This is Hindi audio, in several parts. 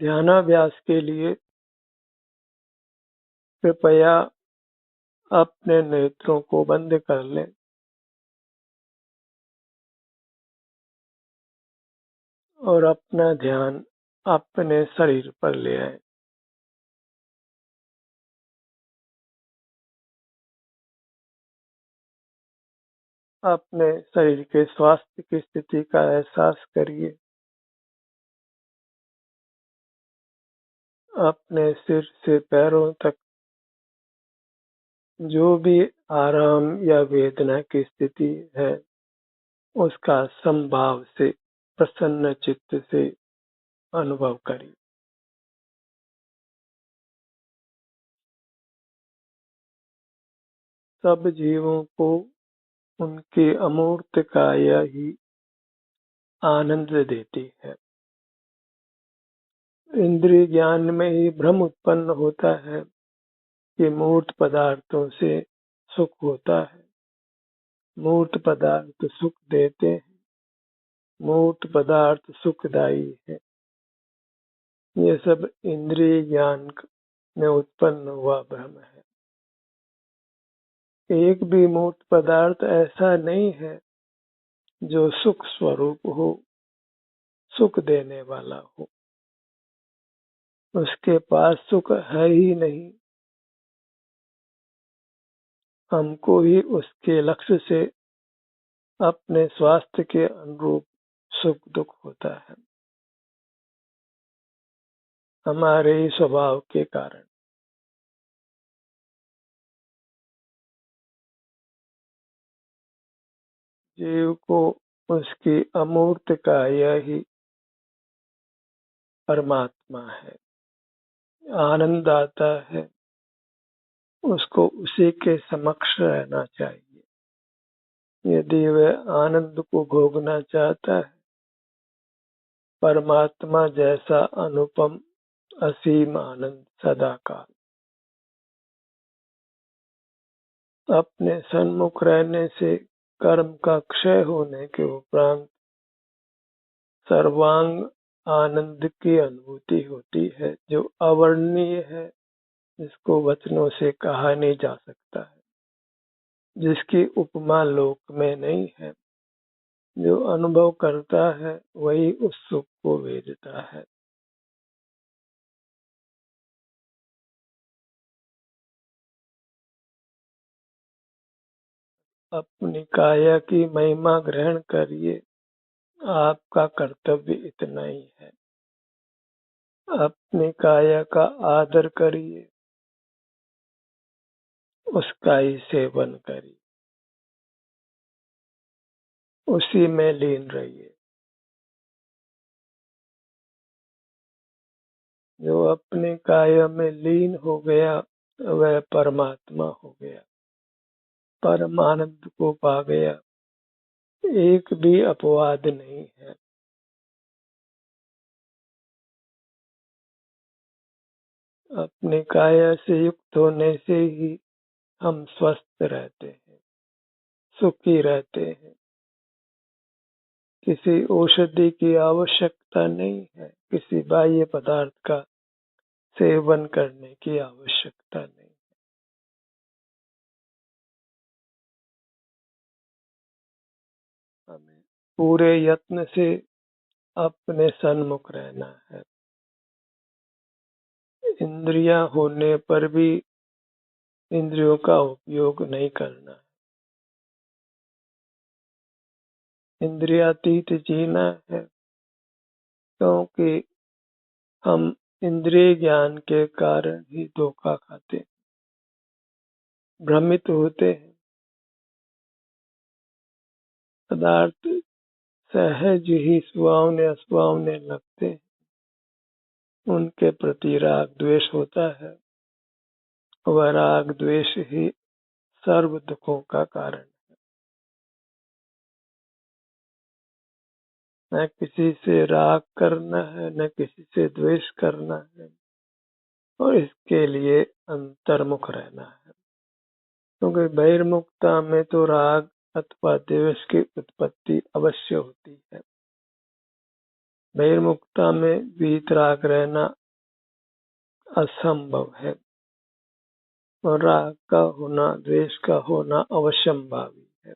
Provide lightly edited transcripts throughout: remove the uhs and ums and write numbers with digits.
ध्यानाभ्यास के लिए कृपया अपने नेत्रों को बंद कर लें और अपना ध्यान अपने शरीर पर ले आए। अपने शरीर के स्वास्थ्य की स्थिति का एहसास करिए। अपने सिर से पैरों तक जो भी आराम या वेदना की स्थिति है, उसका समभाव से, प्रसन्न चित्त से अनुभव करिए। सब जीवों को उनके अमूर्त काया ही आनंद देती है। इंद्रिय ज्ञान में ही भ्रम उत्पन्न होता है कि मूर्त पदार्थों से सुख होता है। मूर्त पदार्थ सुख देते हैं, मूर्त पदार्थ सुखदायी है। ये सब इंद्रिय ज्ञान में उत्पन्न हुआ भ्रम है। एक भी मूर्त पदार्थ ऐसा नहीं है जो सुख स्वरूप हो, सुख देने वाला हो। उसके पास सुख है ही नहीं। हमको ही उसके लक्ष्य से अपने स्वास्थ्य के अनुरूप सुख दुख होता है, हमारे ही स्वभाव के कारण। जीव को उसकी अमूर्त काया ही परमात्मा है, आनंद आता है। उसको उसी के समक्ष रहना चाहिए। यदि वह आनंद को भोगना चाहता है, परमात्मा जैसा अनुपम असीम आनंद सदाकाल अपने सन्मुख रहने से कर्म का क्षय होने के उपरांत सर्वांग आनंद की अनुभूति होती है, जो अवर्णनीय है, जिसको वचनों से कहा नहीं जा सकता है, जिसकी उपमा लोक में नहीं है। जो अनुभव करता है वही उस सुख को वेदता है। अपनी काया की महिमा ग्रहण करिए। आपका कर्तव्य इतना ही है। अपनी काया का आदर करिए, उसका ही सेवन करिए, उसी में लीन रहिए। जो अपने काया में लीन हो गया वह परमात्मा हो गया, परमानंद को पा गया। एक भी अपवाद नहीं है। अपने काया से युक्त होने से ही हम स्वस्थ रहते हैं, सुखी रहते हैं। किसी औषधि की आवश्यकता नहीं है, किसी बाह्य पदार्थ का सेवन करने की आवश्यकता नहीं। हमें पूरे यत्न से अपने सन्मुख रहना है। इंद्रियां होने पर भी इंद्रियों का उपयोग नहीं करना है। इंद्रियातीत जीना है, क्योंकि हम इंद्रिय ज्ञान के कारण ही धोखा खाते हैं, भ्रमित होते हैं। पदार्थ सहज ही सुहावने असुहावने लगते हैं, उनके प्रति राग द्वेष होता है। वह राग द्वेष ही सर्व दुखों का कारण। न किसी से राग करना है, न किसी से द्वेष करना है, और इसके लिए अंतर्मुख रहना है। क्योंकि बहिर्मुखता में तो राग अथवा द्वेष की उत्पत्ति अवश्य होती है। बहिर्मुखता में वीतराग रहना असंभव है और राग का होना, द्वेष का होना अवश्यंभावी है।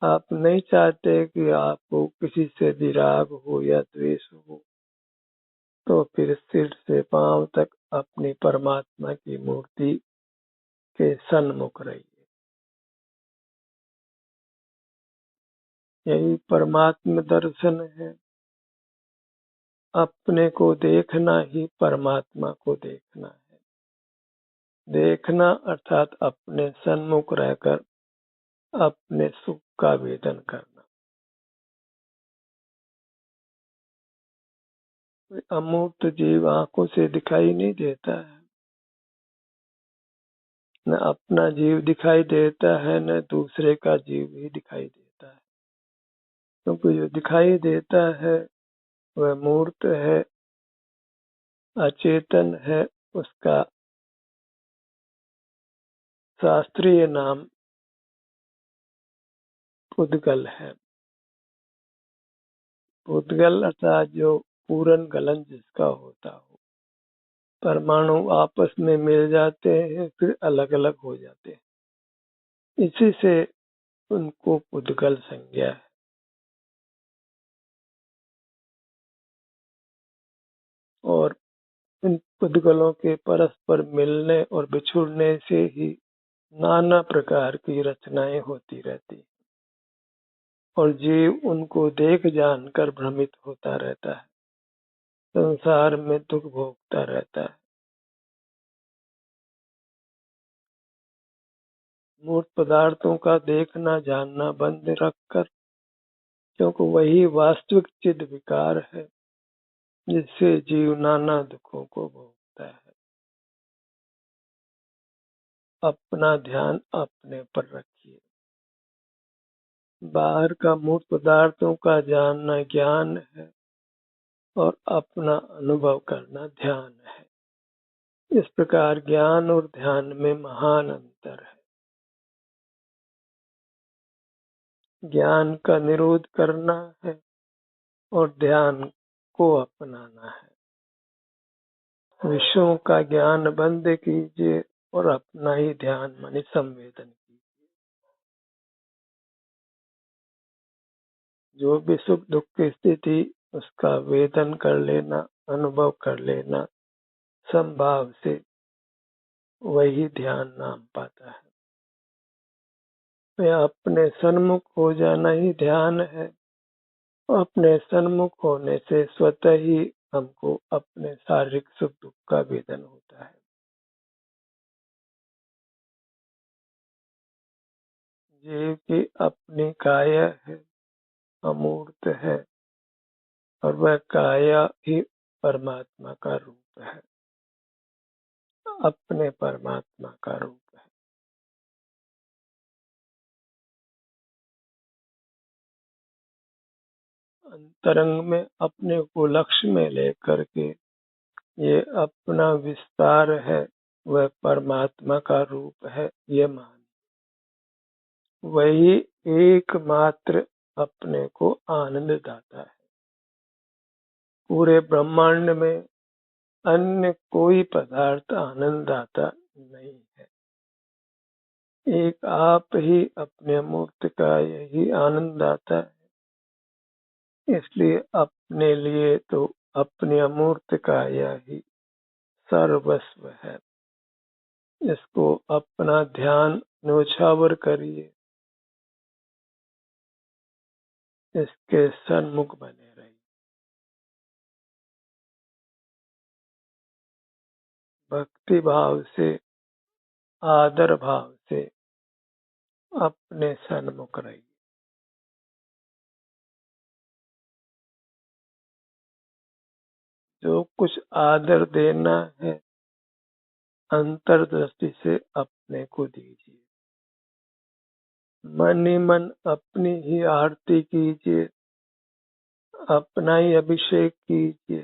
आप नहीं चाहते कि आपको किसी से भी राग हो या द्वेष हो, तो फिर सिर से पांव तक अपनी परमात्मा की मूर्ति के सन्मुख रहिए। यही परमात्म दर्शन है। अपने को देखना ही परमात्मा को देखना है। देखना अर्थात अपने सन्मुख रहकर अपने सुख का वेदन करना। अमूर्त जीव आंखों से दिखाई नहीं देता है, न अपना जीव दिखाई देता है, न दूसरे का जीव ही दिखाई देता है। क्योंकि जो दिखाई देता है वह मूर्त है, अचेतन है। उसका शास्त्रीय नाम पुद्गल है। पुद्गल अर्थात जो पूर्ण गलन जिसका होता हो। परमाणु आपस में मिल जाते हैं फिर अलग अलग हो जाते हैं, इसी से उनको पुद्गल संज्ञा है। और इन पुद्गलों के परस्पर मिलने और बिछुड़ने से ही नाना प्रकार की रचनाएं होती रहती और जीव उनको देख जानकर भ्रमित होता रहता है, संसार में दुख भोगता रहता है। मूर्त पदार्थों का देखना जानना बंद रखकर, क्योंकि वही वास्तविक चिद विकार है जिससे जीव नाना दुखों को भोगता है। अपना ध्यान अपने पर रखिए। बाहर का मूर्त पदार्थों का जानना ज्ञान है और अपना अनुभव करना ध्यान है। इस प्रकार ज्ञान और ध्यान में महान अंतर है। ज्ञान का निरोध करना है और ध्यान को अपनाना है। विषयों का ज्ञान बंद कीजिए और अपना ही ध्यान माने संवेदन कीजिए। जो भी सुख दुख की स्थिति उसका वेदन कर लेना, अनुभव कर लेना संभाव से, वही ध्यान नाम पाता है। वह अपने सन्मुख हो जाना ही ध्यान है। अपने सन्मुख होने से स्वतः ही हमको अपने शारीरिक सुख दुख का वेदन होता है। जीव की अपनी काया है, अमूर्त है और वह काया ही परमात्मा का रूप है, अपने परमात्मा का रूप है। अंतरंग में अपने को लक्ष्य में लेकर के ये अपना विस्तार है, वह परमात्मा का रूप है, ये मान वही एकमात्र अपने को आनंद दाता है। पूरे ब्रह्मांड में अन्य कोई पदार्थ आनंद दाता नहीं है। एक आप ही अपने मूर्त का यही आनंद दाता है। इसलिए अपने लिए तो अपने अमूर्त का यही सर्वस्व है। इसको अपना ध्यान न्योछावर करिए, इसके सन्मुख बने रहिए। भक्ति भाव से, आदर भाव से अपने सन्मुख रहिए। जो कुछ आदर देना है अंतर्दृष्टि से अपने को दीजिए। मन ही मन अपनी ही आरती कीजिए, अपना ही अभिषेक कीजिए,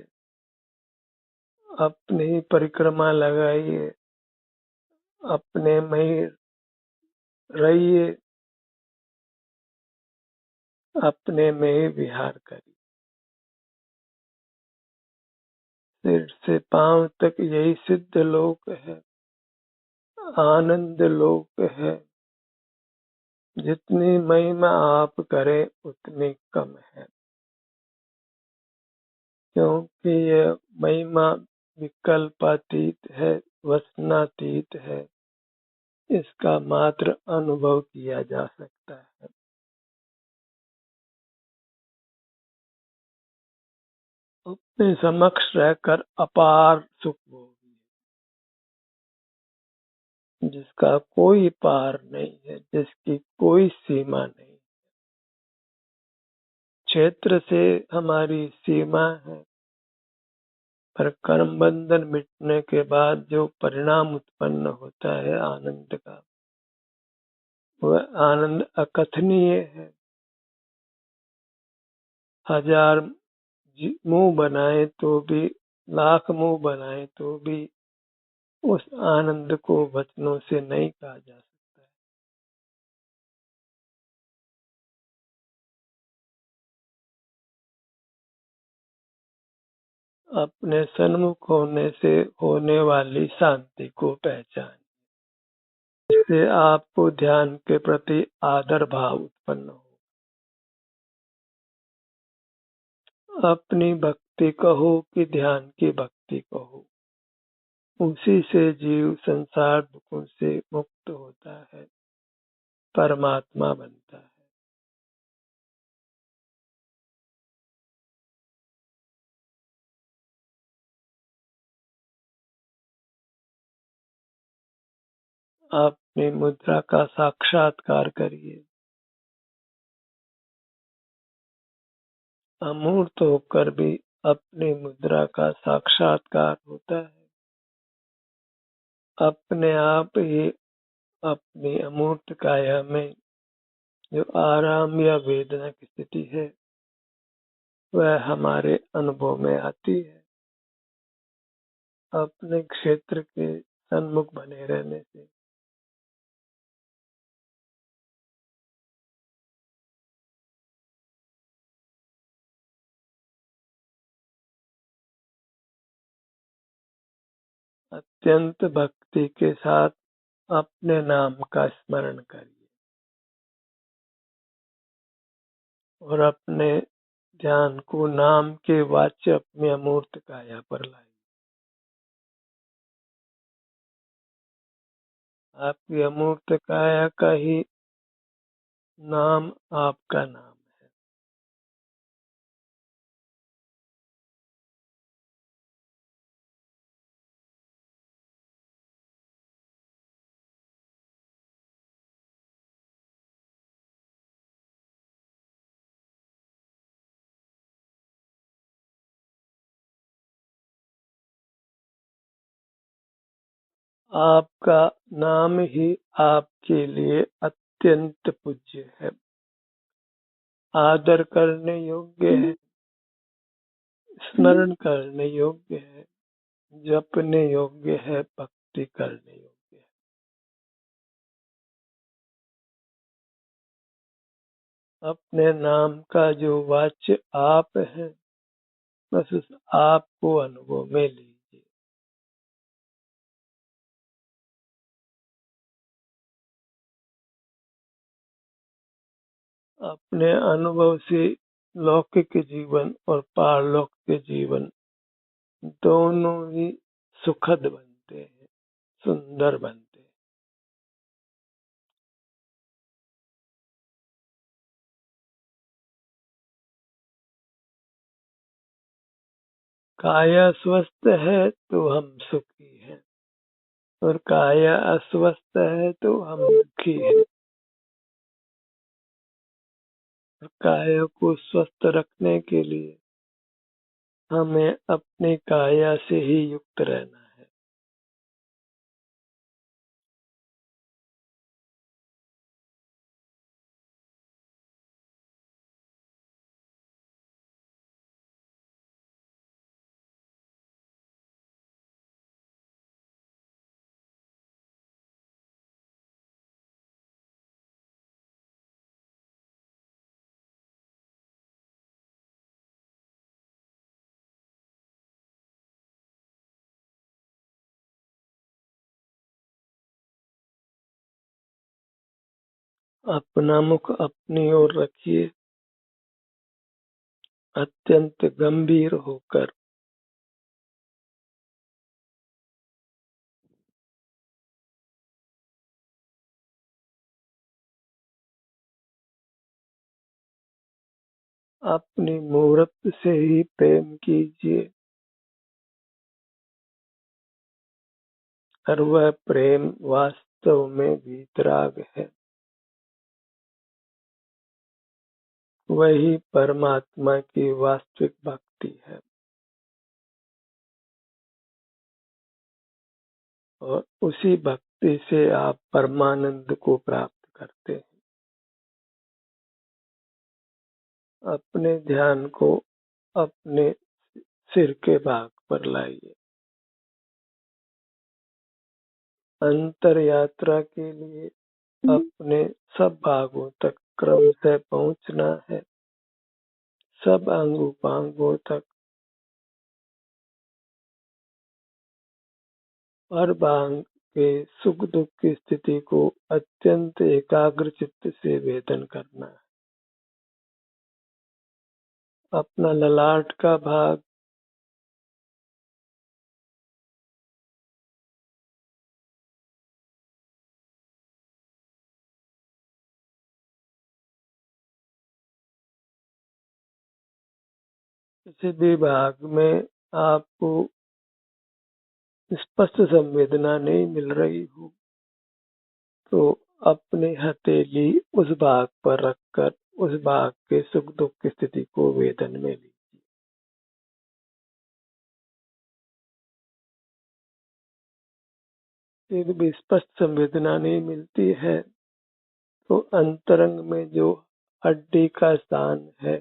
अपनी ही परिक्रमा लगाइए, अपने में ही रहिए, अपने में ही विहार करिए। सिर से पांव तक यही सिद्ध लोक है, आनंद लोक है। जितनी महिमा आप करें उतनी कम है, क्योंकि यह महिमा विकल्पातीत है, वचनातीत है। इसका मात्र अनुभव किया जा सकता है। अपने समक्ष रहकर अपार सुख भोगी, जिसका कोई पार नहीं है, जिसकी कोई सीमा नहीं। क्षेत्र से हमारी सीमा है, पर कर्म बंधन मिटने के बाद जो परिणाम उत्पन्न होता है आनंद का, वह आनंद अकथनीय है। हजार मुंह बनाए तो भी, लाख मुंह बनाए तो भी उस आनंद को वचनों से नहीं कहा जा सकता है। अपने सन्मुख होने से होने वाली शांति को पहचान, इससे आपको ध्यान के प्रति आदर भाव उत्पन्न हो। अपनी भक्ति कहो कि ध्यान की भक्ति कहो, उसी से जीव संसार दुखों से मुक्त होता है, परमात्मा बनता है। अपनी मुद्रा का साक्षात्कार करिए। अमूर्त होकर भी अपनी मुद्रा का साक्षात्कार होता है। अपने आप ही अपनी अमूर्त काया में जो आराम या वेदना की स्थिति है, वह हमारे अनुभव में आती है। अपने क्षेत्र के सन्मुख बने रहने से अत्यंत भक्ति के साथ अपने नाम का स्मरण करिए और अपने ध्यान को नाम के वाच्य अपनी अमूर्त काया पर लाइए। आपकी अमूर्त काया का ही नाम आपका नाम है। आपका नाम ही आपके लिए अत्यंत पूज्य है, आदर करने योग्य है, स्मरण करने योग्य है, जपने योग्य है, भक्ति करने योग्य है। अपने नाम का जो वाच्य आप है, बस उस आप को अनुभव में लीजिए। अपने अनुभव से लौकिक जीवन और पारलौकिक जीवन दोनों ही सुखद बनते हैं, सुंदर बनते हैं। काया स्वस्थ है तो हम सुखी हैं, और काया अस्वस्थ है तो हम दुखी हैं। और काया को स्वस्थ रखने के लिए हमें अपनी काया से ही युक्त रहना है। अपना मुख अपनी ओर रखिए, अत्यंत गंभीर होकर। अपनी मूर्त से ही प्रेम कीजिए, और वह प्रेम वास्तव में वीतराग है। वही परमात्मा की वास्तविक भक्ति है, और उसी भक्ति से आप परमानंद को प्राप्त करते हैं। अपने ध्यान को अपने सिर के भाग पर लाइए। अंतर यात्रा के लिए अपने सब भागों तक क्रम से पहुंचना है, सब अंग उपांगों तक। हर भाग के सुख दुख की स्थिति को अत्यंत एकाग्र चित्त से वेदन करना है। अपना ललाट का भाग, किसी भी भाग में आपको स्पष्ट संवेदना नहीं मिल रही हो, तो अपनी हथेली उस भाग पर रखकर उस भाग के सुख दुख की स्थिति को वेदन में ली। फिर भी स्पष्ट संवेदना नहीं मिलती है, तो अंतरंग में जो हड्डी का स्थान है,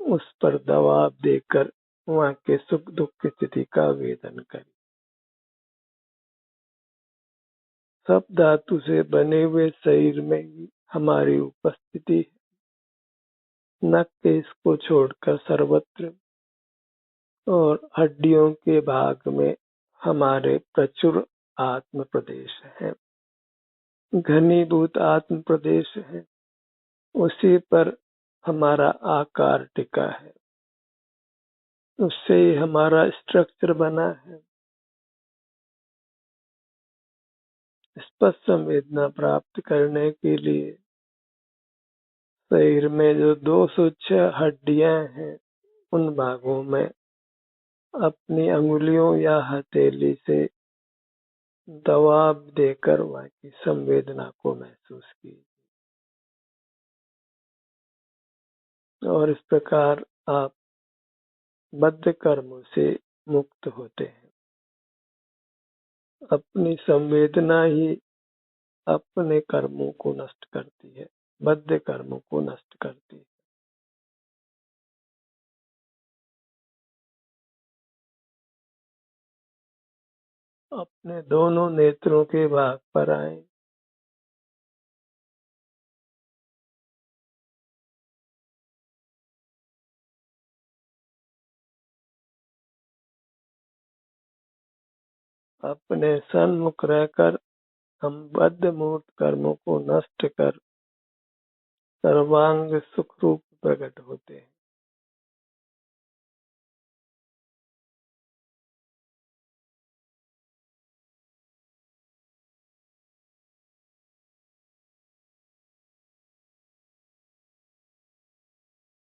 उस पर दबाव देकर वहाँ के सुख दुख की स्थिति का वेदन करें। सब धातु से बने हुए शरीर में ही हमारी उपस्थिति है, नख के इसको छोड़कर सर्वत्र, और हड्डियों के भाग में हमारे प्रचुर आत्म प्रदेश है, घनीभूत आत्म प्रदेश है। उसी पर हमारा आकार टिका है, उससे ही हमारा स्ट्रक्चर बना है। स्पष्ट संवेदना प्राप्त करने के लिए शरीर में जो 206 हड्डियां हैं, उन भागों में अपनी अंगुलियों या हथेली से दबाव देकर वहाँ की संवेदना को महसूस कीजिए, और इस प्रकार आप बद्ध कर्मों से मुक्त होते हैं। अपनी संवेदना ही अपने कर्मों को नष्ट करती है, बद्ध कर्मों को नष्ट करती है। अपने दोनों नेत्रों के भाग पर आए, अपने सन्मुख रहकर हम बद्ध मूर्त कर्मों को नष्ट कर सर्वांग सुख रूप प्रकट होते हैं।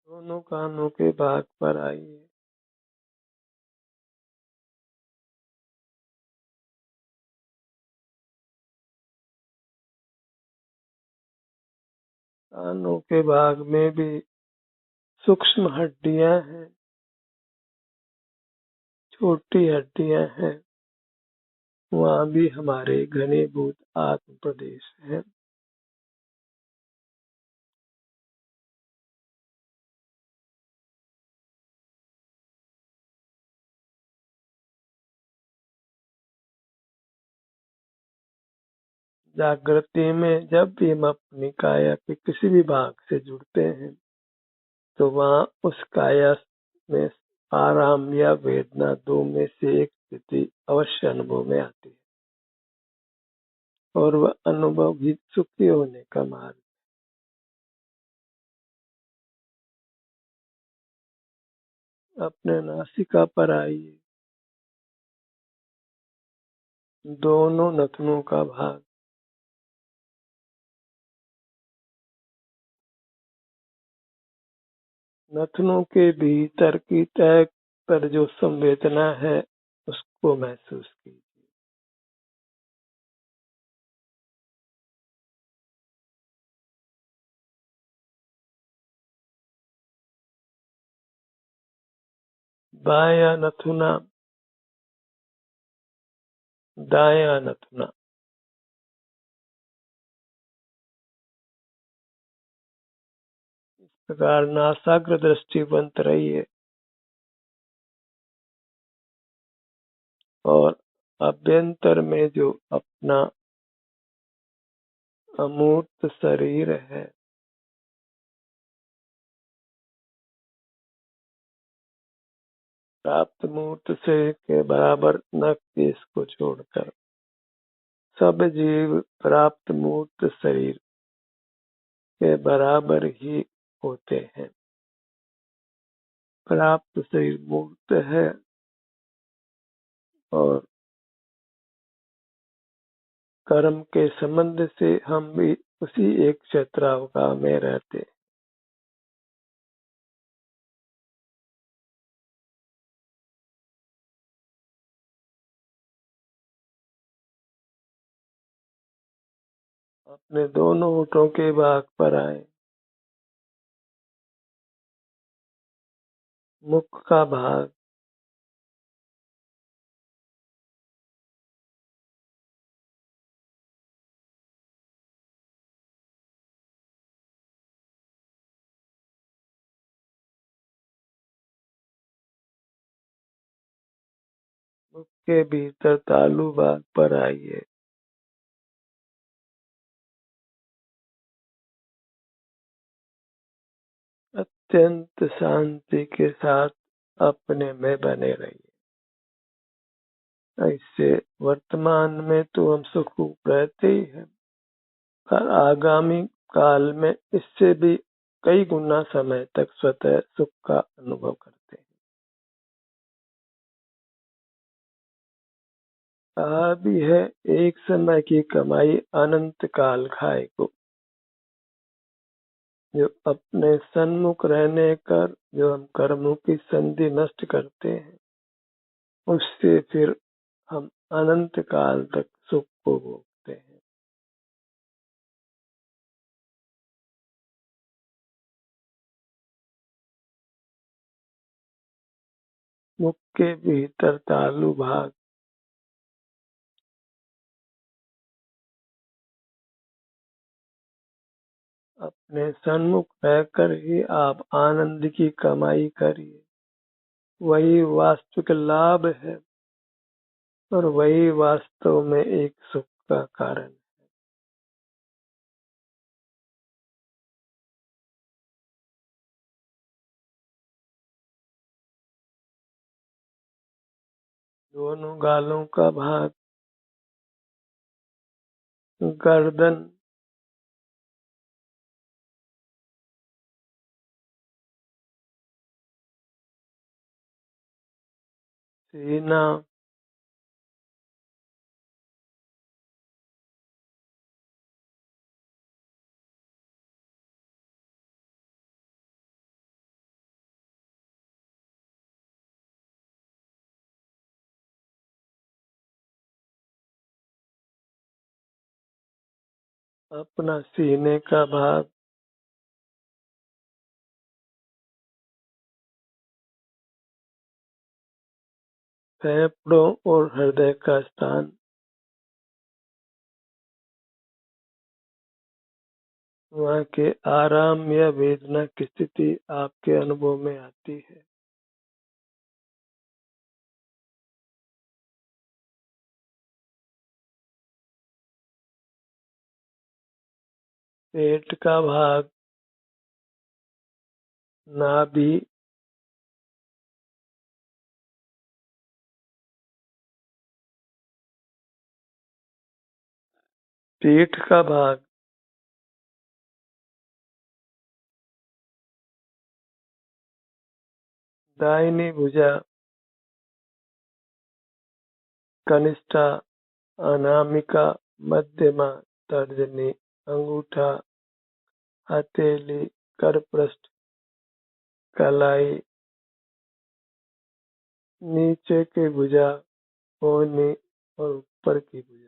दोनों कानों के भाग पर आइए, कानों के भाग में भी सूक्ष्म हड्डियां हैं, छोटी हड्डियां हैं, वहाँ भी हमारे घनीभूत आत्म प्रदेश है। जागृति में जब भी हम अपनी काया के किसी भी भाग से जुड़ते हैं, तो वहाँ उस काया में आराम या वेदना, दो में से एक स्थिति अवश्य अनुभव में आती है, और वह अनुभव ही सुखी होने का मार्ग। अपने नासिका पर आइए। दोनों नथनों का भाग, नथनों के भीतर की तह पर जो संवेदना है उसको महसूस कीजिए। बायां नथुना, दायां नथुना, इस प्रकार नासाग्र दृष्टिवंत रहिए और अभ्यंतर में जो अपना अमूर्त शरीर है, प्राप्त मूर्त से के बराबर न केश को छोड़कर सब जीव प्राप्त मूर्त शरीर के बराबर ही होते हैं। प्राप्त शरीर मूर्त है और कर्म के संबंध से हम भी उसी एक क्षेत्रावकाश में रहते हैं। अपने दोनों होठों के भाग पर आए। मुख का भाग, मुख के भीतर तालु भाग पर आइए। अत्यंत शांति के साथ अपने में बने रहिए। ऐसे वर्तमान में तो हम सुखरूप रहते ही हैं, पर आगामी काल में इससे भी कई गुना समय तक स्वतः सुख का अनुभव करते हैं। कहा भी है, एक समय की कमाई अनंत काल खाए को। जो अपने सन्मुख रहने कर जो हम कर्मों की संधि नष्ट करते हैं, उससे फिर हम अनंत काल तक सुख को भोगते हैं। मुख के भीतर तालु भाग, अपने सन्मुख रहकर ही आप आनंद की कमाई करिए। वही वास्तविक लाभ है और वही वास्तव में एक सुख का कारण। दोनों गालों का भाग, गर्दन, सीना, अपना सीने का भाग, फेफड़ों और हृदय का स्थान, वहाँ के आराम या वेदना की स्थिति आपके अनुभव में आती है। पेट का भाग, नाभि, पीठ का भाग, दाहिनी भुजा कनिष्ठा, अनामिका, मध्यमा, तर्जनी, अंगूठा, हथेली, करपृष्ठ, कलाई, नीचे की भुजा, कोहनी और ऊपर की भुजा।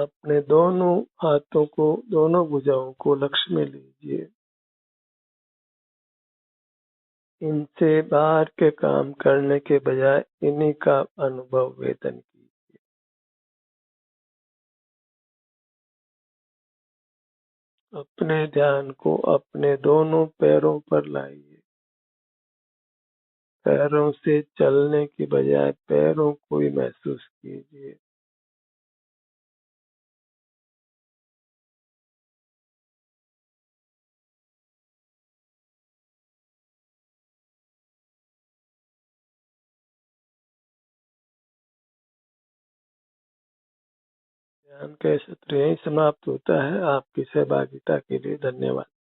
अपने दोनों हाथों को, दोनों भुजाओं को लक्ष्य में लीजिए। इनसे बाहर के काम करने के बजाय इन्हीं का अनुभव वेदन कीजिए। अपने ध्यान को अपने दोनों पैरों पर लाइए। पैरों से चलने की बजाय पैरों को ही महसूस कीजिए। ध्यान का सत्र यहीं समाप्त होता है। आपकी सहभागिता के लिए धन्यवाद।